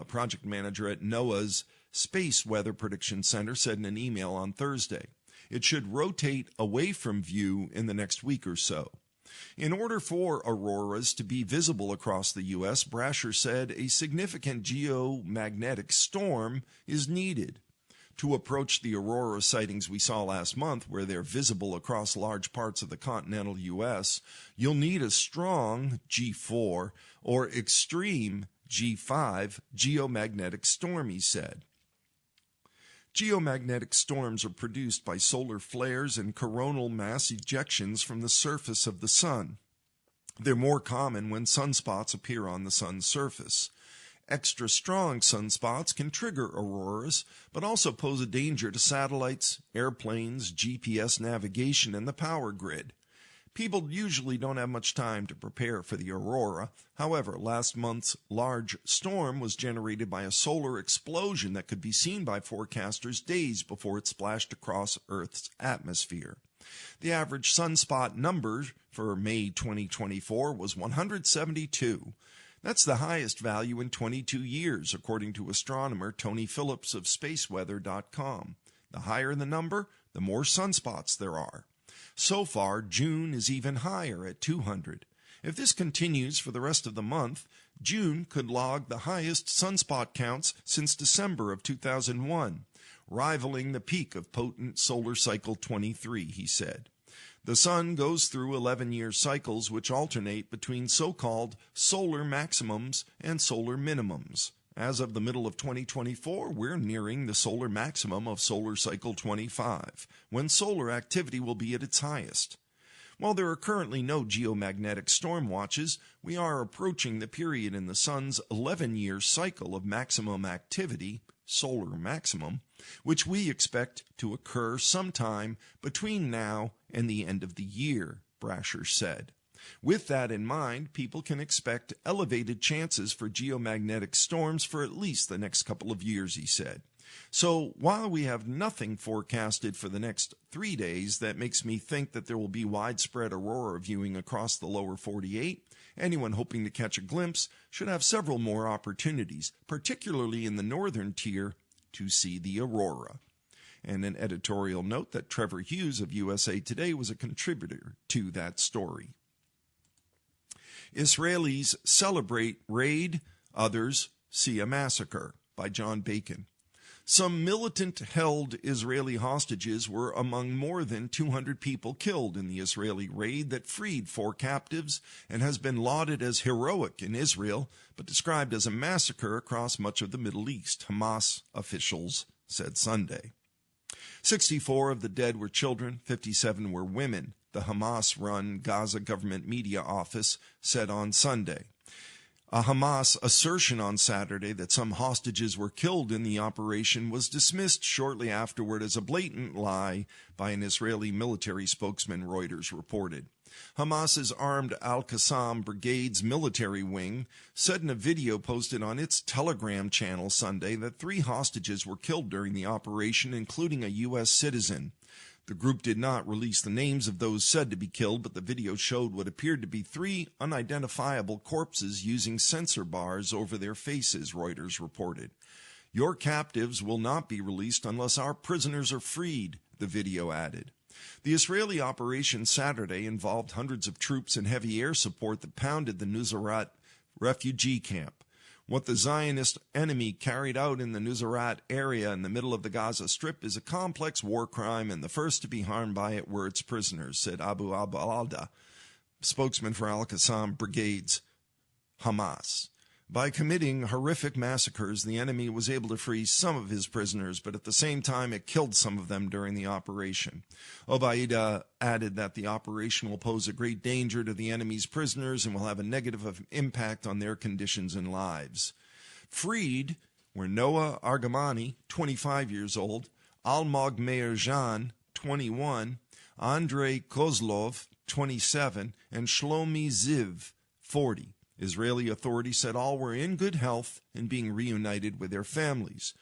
A: project manager at NOAA's Space Weather Prediction Center, said in an email on Thursday. It should rotate away from view in the next week or so. In order for auroras to be visible across the U.S., Brasher said a significant geomagnetic storm is needed. To approach the aurora sightings we saw last month, where they're visible across large parts of the continental U.S., you'll need a strong G4 or extreme G5 geomagnetic storm, he said. Geomagnetic storms are produced by solar flares and coronal mass ejections from the surface of the sun. They're more common when sunspots appear on the sun's surface. Extra strong sunspots can trigger auroras, but also pose a danger to satellites, airplanes, GPS navigation, and the power grid. People usually don't have much time to prepare for the aurora. However, last month's large storm was generated by a solar explosion that could be seen by forecasters days before it splashed across Earth's atmosphere. The average sunspot number for May 2024 was 172. That's the highest value in 22 years, according to astronomer Tony Phillips of spaceweather.com. The higher the number, the more sunspots there are. So far, June is even higher at 200. If this continues for the rest of the month, June could log the highest sunspot counts since December of 2001, rivaling the peak of potent solar cycle 23, he said. The sun goes through 11-year cycles which alternate between so-called solar maximums and solar minimums. As of the middle of 2024, we're nearing the solar maximum of solar cycle 25, when solar activity will be at its highest. While there are currently no geomagnetic storm watches, we are approaching the period in the sun's 11-year cycle of maximum activity, solar maximum, which we expect to occur sometime between now and the end of the year, Brasher said. With that in mind, people can expect elevated chances for geomagnetic storms for at least the next couple of years, he said. So while we have nothing forecasted for the next 3 days that makes me think that there will be widespread aurora viewing across the lower 48, anyone hoping to catch a glimpse should have several more opportunities, particularly in the northern tier, to see the aurora. And an editorial note that Trevor Hughes of USA Today was a contributor to that story. Israelis celebrate raid, others see a massacre, by John Bacon. Some militant-held Israeli hostages were among more than 200 people killed in the Israeli raid that freed 4 captives and has been lauded as heroic in Israel, but described as a massacre across much of the Middle East, Hamas officials said Sunday. 64 of the dead were children, 57 were women, the Hamas-run Gaza government media office said on Sunday. A Hamas assertion on Saturday that some hostages were killed in the operation was dismissed shortly afterward as a blatant lie by an Israeli military spokesman, Reuters reported. Hamas's armed Al-Qassam Brigade's military wing said in a video posted on its Telegram channel Sunday that 3 hostages were killed during the operation, including a U.S. citizen. The group did not release the names of those said to be killed, but the video showed what appeared to be 3 unidentifiable corpses using sensor bars over their faces, Reuters reported. Your captives will not be released unless our prisoners are freed, the video added. The Israeli operation Saturday involved hundreds of troops and heavy air support that pounded the Nuseirat refugee camp. What the Zionist enemy carried out in the Nuseirat area in the middle of the Gaza Strip is a complex war crime, and the first to be harmed by it were its prisoners, said Abu Al-Balda, spokesman for Al-Qassam Brigade's Hamas. By committing horrific massacres, the enemy was able to free some of his prisoners, but at the same time it killed some of them during the operation. Obaida added that the operation will pose a great danger to the enemy's prisoners and will have a negative impact on their conditions and lives. Freed were Noah Argamani, 25 years old, Almog Meir Jan, 21, Andrei Kozlov, 27, and Shlomi Ziv, 40. Israeli authorities said all were in good health and being reunited with their families.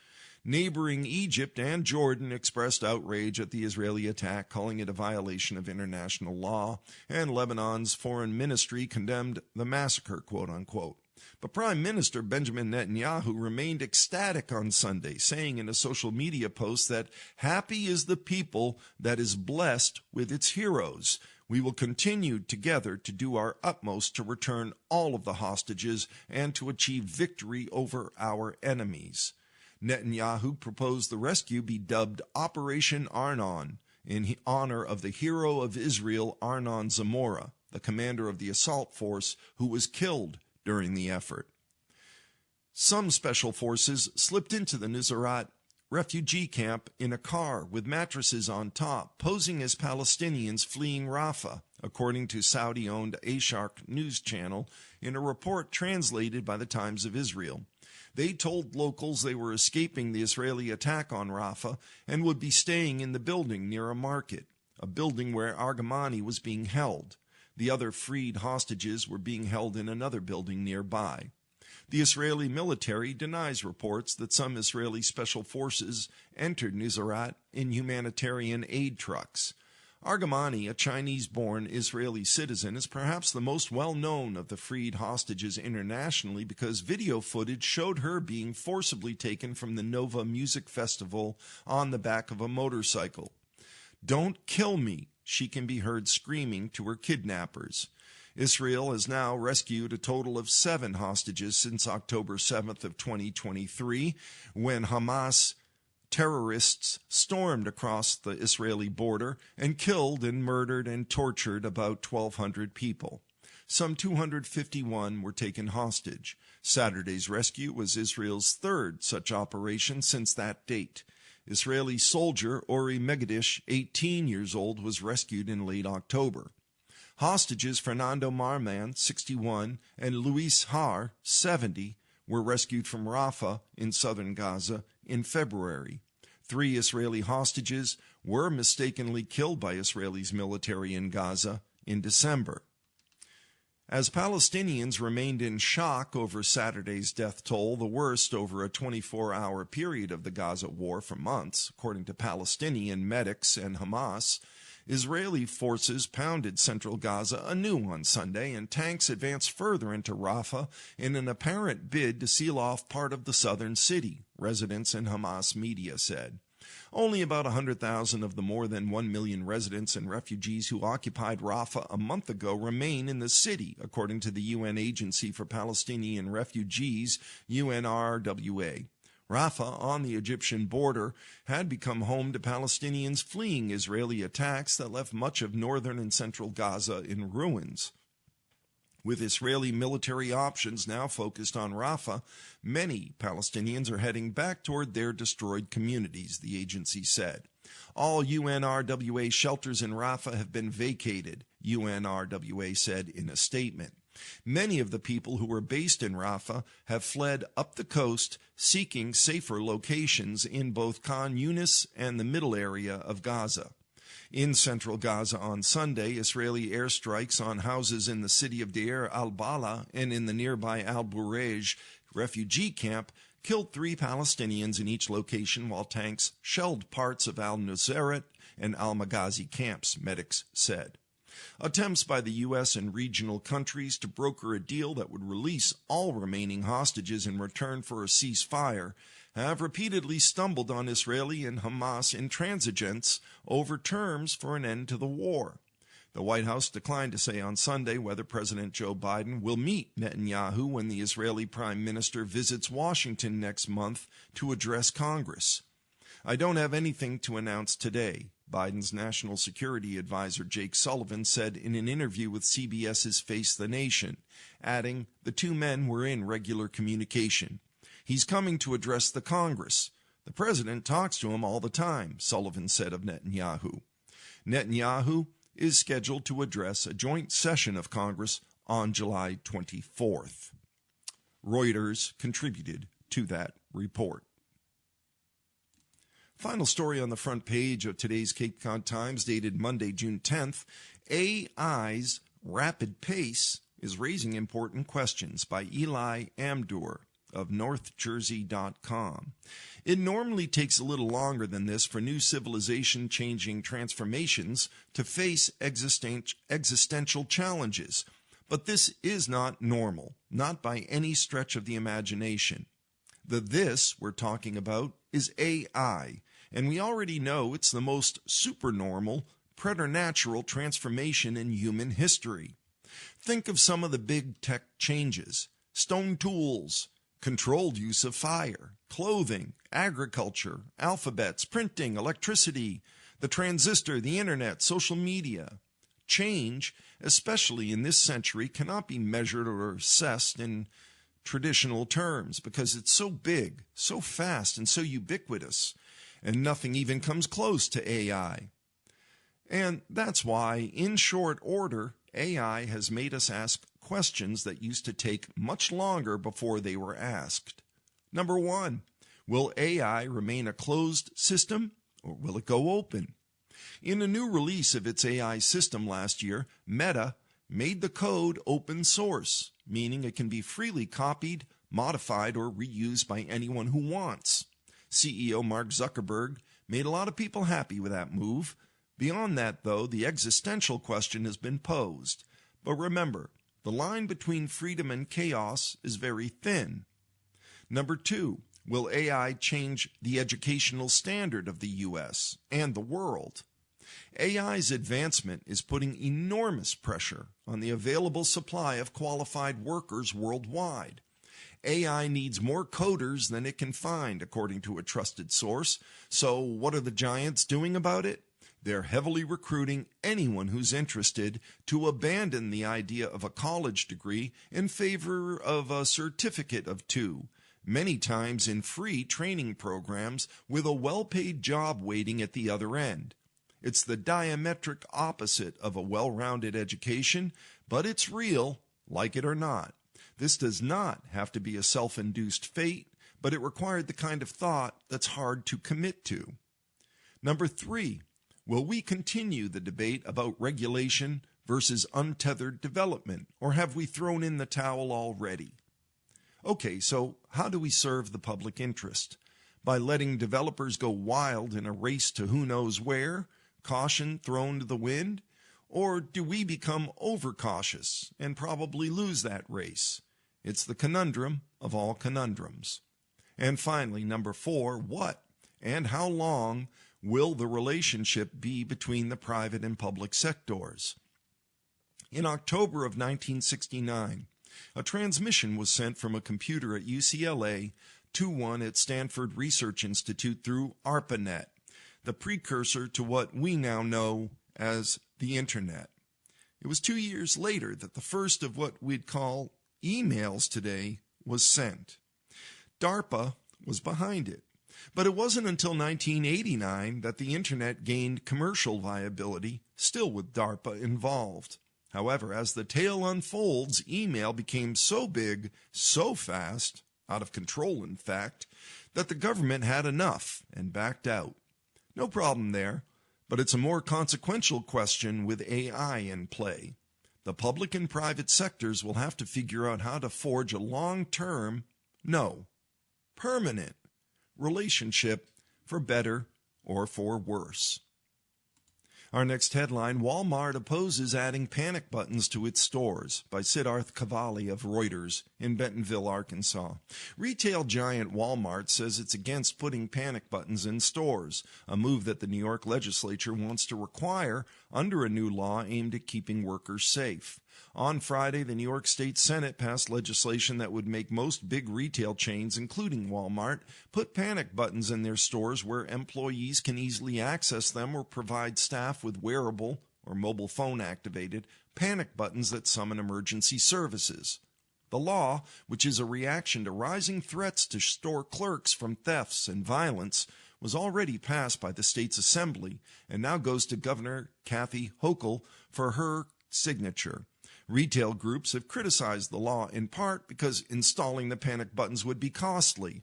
A: Neighboring Egypt and Jordan expressed outrage at the Israeli attack, calling it a violation of international law, and Lebanon's foreign ministry condemned the massacre, quote-unquote. But Prime Minister Benjamin Netanyahu remained ecstatic on Sunday, saying in a social media post that happy is the people that is blessed with its heroes. We will continue together to do our utmost to return all of the hostages and to achieve victory over our enemies. Netanyahu proposed the rescue be dubbed Operation Arnon in honor of the hero of Israel, Arnon Zamora, the commander of the assault force who was killed during the effort. Some special forces slipped into the Nuseirat refugee camp in a car with mattresses on top, posing as Palestinians fleeing Rafah, according to Saudi-owned Asharq news channel in a report translated by the Times of Israel. They told locals they were escaping the Israeli attack on Rafah and would be staying in the building near a market, a building where Argamani was being held. The other freed hostages were being held in another building nearby. The Israeli military denies reports that some Israeli special forces entered Nuseirat in humanitarian aid trucks. Argamani, a Chinese-born Israeli citizen, is perhaps the most well-known of the freed hostages internationally because video footage showed her being forcibly taken from the Nova Music Festival on the back of a motorcycle. "Don't kill me," she can be heard screaming to her kidnappers. Israel has now rescued a total of 7 hostages since October 7th of 2023, when Hamas terrorists stormed across the Israeli border and killed and murdered and tortured about 1,200 people. Some 251 were taken hostage. Saturday's rescue was Israel's 3rd such operation since that date. Israeli soldier Ori Megadish, 18 years old, was rescued in late October. Hostages Fernando Marman, 61, and Luis Har, 70, were rescued from Rafah in southern Gaza in February. 3 Israeli hostages were mistakenly killed by Israel's military in Gaza in December. As Palestinians remained in shock over Saturday's death toll, the worst over a 24-hour period of the Gaza war for months, according to Palestinian medics and Hamas, Israeli forces pounded central Gaza anew on Sunday, and tanks advanced further into Rafah in an apparent bid to seal off part of the southern city, residents and Hamas media said. Only about 100,000 of the more than 1 million residents and refugees who occupied Rafah a month ago remain in the city, according to the UN Agency for Palestinian Refugees, UNRWA. Rafah, on the Egyptian border, had become home to Palestinians fleeing Israeli attacks that left much of northern and central Gaza in ruins. With Israeli military options now focused on Rafah, many Palestinians are heading back toward their destroyed communities, the agency said. All UNRWA shelters in Rafah have been vacated, UNRWA said in a statement. Many of the people who were based in Rafah have fled up the coast, seeking safer locations in both Khan Yunis and the middle area of Gaza. In central Gaza on Sunday, Israeli airstrikes on houses in the city of Deir al-Bala and in the nearby Al-Burej refugee camp killed 3 Palestinians in each location, while tanks shelled parts of Al-Nuseirat and Al-Maghazi camps, medics said. Attempts by the U.S. and regional countries to broker a deal that would release all remaining hostages in return for a ceasefire have repeatedly stumbled on Israeli and Hamas intransigence over terms for an end to the war. The White House declined to say on Sunday whether President Joe Biden will meet Netanyahu when the Israeli Prime Minister visits Washington next month to address Congress. "I don't have anything to announce today," Biden's national security advisor Jake Sullivan said in an interview with CBS's Face the Nation, adding the two men were in regular communication. He's coming to address the Congress. The president talks to him all the time, Sullivan said of Netanyahu. Netanyahu is scheduled to address a joint session of Congress on July 24th. Reuters contributed to that report. Final story on the front page of today's Cape Cod Times, dated Monday, June 10th. AI's rapid pace is raising important questions, by Eli Amdur of NorthJersey.com. It normally takes a little longer than this for new civilization-changing transformations to face existential challenges. But this is not normal, not by any stretch of the imagination. The this we're talking about is AI, and we already know it's the most supernormal, preternatural transformation in human history. Think of some of the big tech changes: stone tools, controlled use of fire, clothing, agriculture, alphabets, printing, electricity, the transistor, the internet, social media. Change, especially in this century, cannot be measured or assessed in traditional terms because it's so big, so fast, and so ubiquitous, and nothing even comes close to AI. And that's why, in short order, AI has made us ask questions that used to take much longer before they were asked. Number one, will AI remain a closed system, or will it go open? In a new release of its AI system last year, Meta made the code open source, meaning it can be freely copied, modified, or reused by anyone who wants. CEO Mark Zuckerberg made a lot of people happy with that move. Beyond that, though, the existential question has been posed. But remember, the line between freedom and chaos is very thin. Number two, will AI change the educational standard of the U.S. and the world? AI's advancement is putting enormous pressure on the available supply of qualified workers worldwide. AI needs more coders than it can find, according to a trusted source. So what are the giants doing about it? They're heavily recruiting anyone who's interested to abandon the idea of a college degree in favor of a certificate of two, many times in free training programs with a well-paid job waiting at the other end. It's the diametric opposite of a well-rounded education, but it's real, like it or not. This does not have to be a self-induced fate, but it required the kind of thought that's hard to commit to. Number three, will we continue the debate about regulation versus untethered development, or have we thrown in the towel already? Okay, so how do we serve the public interest? By letting developers go wild in a race to who knows where, caution thrown to the wind? Or do we become overcautious and probably lose that race? It's the conundrum of all conundrums. And finally, number four, what and how long will the relationship be between the private and public sectors? In October of 1969, a transmission was sent from a computer at UCLA to one at Stanford Research Institute through ARPANET, the precursor to what we now know as the Internet. It was 2 years later that the first of what we'd call emails today was sent. DARPA was behind it. But it wasn't until 1989 that the Internet gained commercial viability, still with DARPA involved. However, as the tale unfolds, email became so big, so fast, out of control in fact, that the government had enough and backed out. No problem there, but it's a more consequential question with AI in play. The public and private sectors will have to figure out how to forge a long-term, no, permanent relationship for better or for worse. Our next headline, Walmart opposes adding panic buttons to its stores, by Siddharth Cavalli of Reuters in Bentonville, Arkansas. Retail giant Walmart says it's against putting panic buttons in stores, a move that the New York legislature wants to require under a new law aimed at keeping workers safe. On Friday, the New York State Senate passed legislation that would make most big retail chains, including Walmart, put panic buttons in their stores where employees can easily access them or provide staff with wearable or mobile phone activated panic buttons that summon emergency services. The law, which is a reaction to rising threats to store clerks from thefts and violence, was already passed by the state's assembly and now goes to Governor Kathy Hochul for her signature. Retail groups have criticized the law in part because installing the panic buttons would be costly.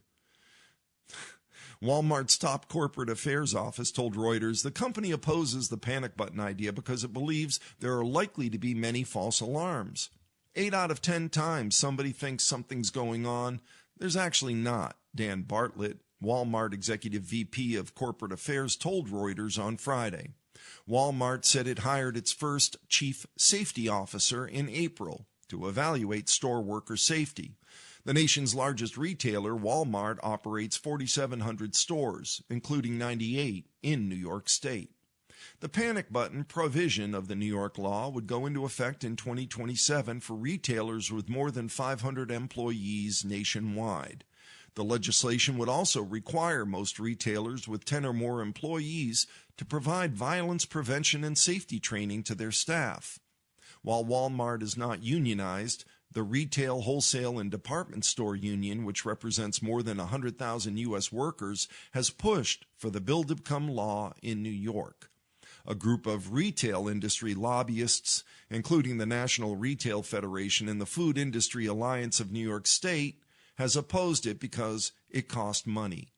A: Walmart's top corporate affairs office told Reuters the company opposes the panic button idea because it believes there are likely to be many false alarms. 8 out of 10 times somebody thinks something's going on, there's actually not, Dan Bartlett, Walmart Executive VP of Corporate Affairs, told Reuters on Friday. Walmart said it hired its first chief safety officer in April to evaluate store worker safety. The nation's largest retailer, Walmart, operates 4,700 stores, including 98 in New York State. The panic button provision of the New York law would go into effect in 2027 for retailers with more than 500 employees nationwide. The legislation would also require most retailers with 10 or more employees to provide violence prevention and safety training to their staff. While Walmart is not unionized, the Retail, Wholesale, and Department Store Union, which represents more than 100,000 U.S. workers, has pushed for the bill to become law in New York. A group of retail industry lobbyists, including the National Retail Federation and the Food Industry Alliance of New York State, has opposed it because it cost money.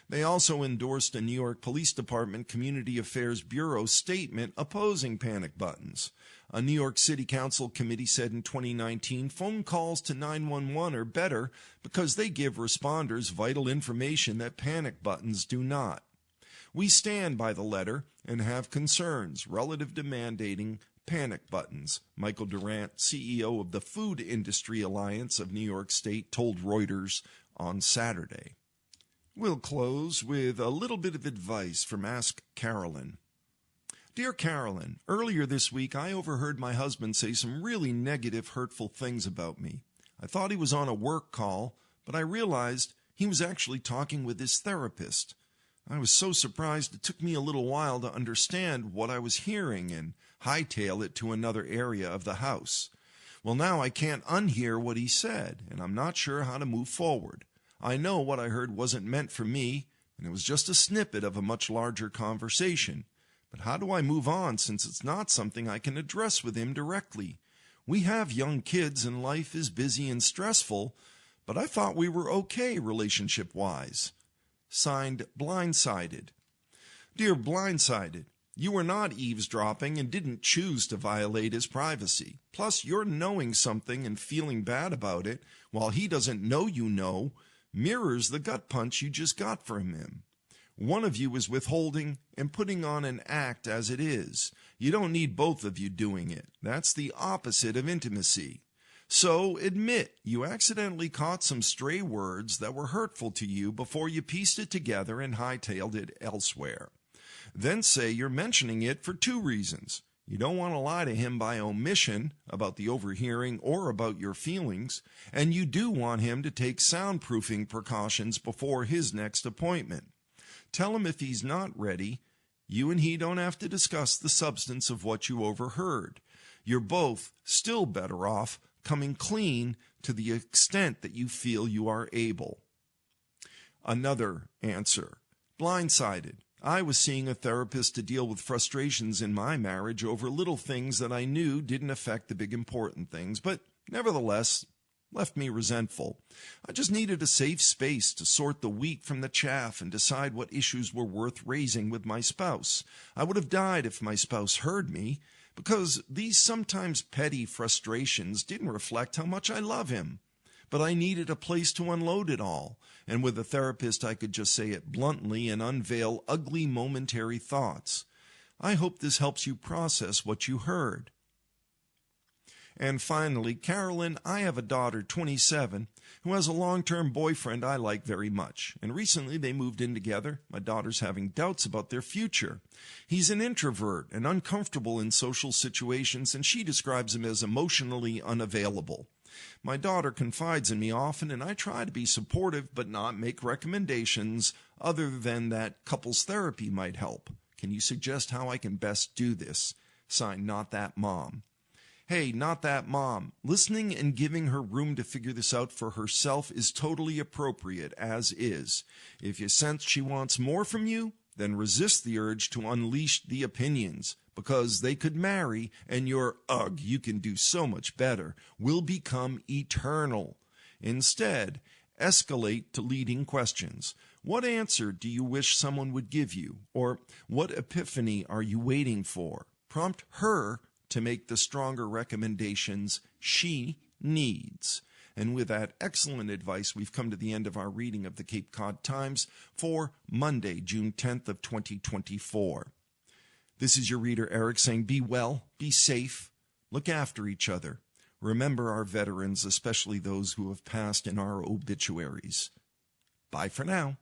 A: They also endorsed a New York Police Department Community Affairs Bureau statement opposing panic buttons. A New York City Council committee said in 2019 phone calls to 911 are better because they give responders vital information that panic buttons do not. We stand by the letter and have concerns relative to mandating panic buttons, Michael Durant, CEO of the Food Industry Alliance of New York State, told Reuters on Saturday. We'll close with a little bit of advice from Ask Carolyn. Dear Carolyn, earlier this week I overheard my husband say some really negative, hurtful things about me. I thought he was on a work call, but I realized he was actually talking with his therapist. I was so surprised it took me a little while to understand what I was hearing and hightail it to another area of the house. Well, now I can't unhear what he said, and I'm not sure how to move forward. I know what I heard wasn't meant for me, and it was just a snippet of a much larger conversation. But how do I move on since it's not something I can address with him directly? We have young kids and life is busy and stressful, but I thought we were okay relationship-wise. Signed, Blindsided. Dear Blindsided, you were not eavesdropping and didn't choose to violate his privacy. Plus, you're knowing something and feeling bad about it while he doesn't know you know mirrors the gut punch you just got from him. One of you is withholding and putting on an act as it is. You don't need both of you doing it. That's the opposite of intimacy. So admit you accidentally caught some stray words that were hurtful to you before you pieced it together and hightailed it elsewhere. Then say you're mentioning it for 2 reasons. You don't want to lie to him by omission about the overhearing or about your feelings, and you do want him to take soundproofing precautions before his next appointment. Tell him if he's not ready, you and he don't have to discuss the substance of what you overheard. You're both still better off coming clean to the extent that you feel you are able. Another answer. Blindsided. I was seeing a therapist to deal with frustrations in my marriage over little things that I knew didn't affect the big important things, but nevertheless left me resentful. I just needed a safe space to sort the wheat from the chaff and decide what issues were worth raising with my spouse. I would have died if my spouse heard me, because these sometimes petty frustrations didn't reflect how much I love him. But I needed a place to unload it all, and with a therapist I could just say it bluntly and unveil ugly momentary thoughts. I hope this helps you process what you heard. And finally, Carolyn, I have a daughter, 27, who has a long-term boyfriend I like very much. And recently they moved in together. My daughter's having doubts about their future. He's an introvert and uncomfortable in social situations, and she describes him as emotionally unavailable. My daughter confides in me often, and I try to be supportive but not make recommendations other than that couples therapy might help. Can you suggest how I can best do this? Signed, Not That Mom. Hey, Not That Mom, listening and giving her room to figure this out for herself is totally appropriate, as is. If you sense she wants more from you, then resist the urge to unleash the opinions, because they could marry, and your "ugh, you can do so much better" will become eternal. Instead, escalate to leading questions. What answer do you wish someone would give you? Or what epiphany are you waiting for? Prompt her to make the stronger recommendations she needs. And with that excellent advice, we've come to the end of our reading of the Cape Cod Times for Monday, June 10th of 2024. This is your reader, Eric, saying be well, be safe, look after each other. Remember our veterans, especially those who have passed in our obituaries. Bye for now.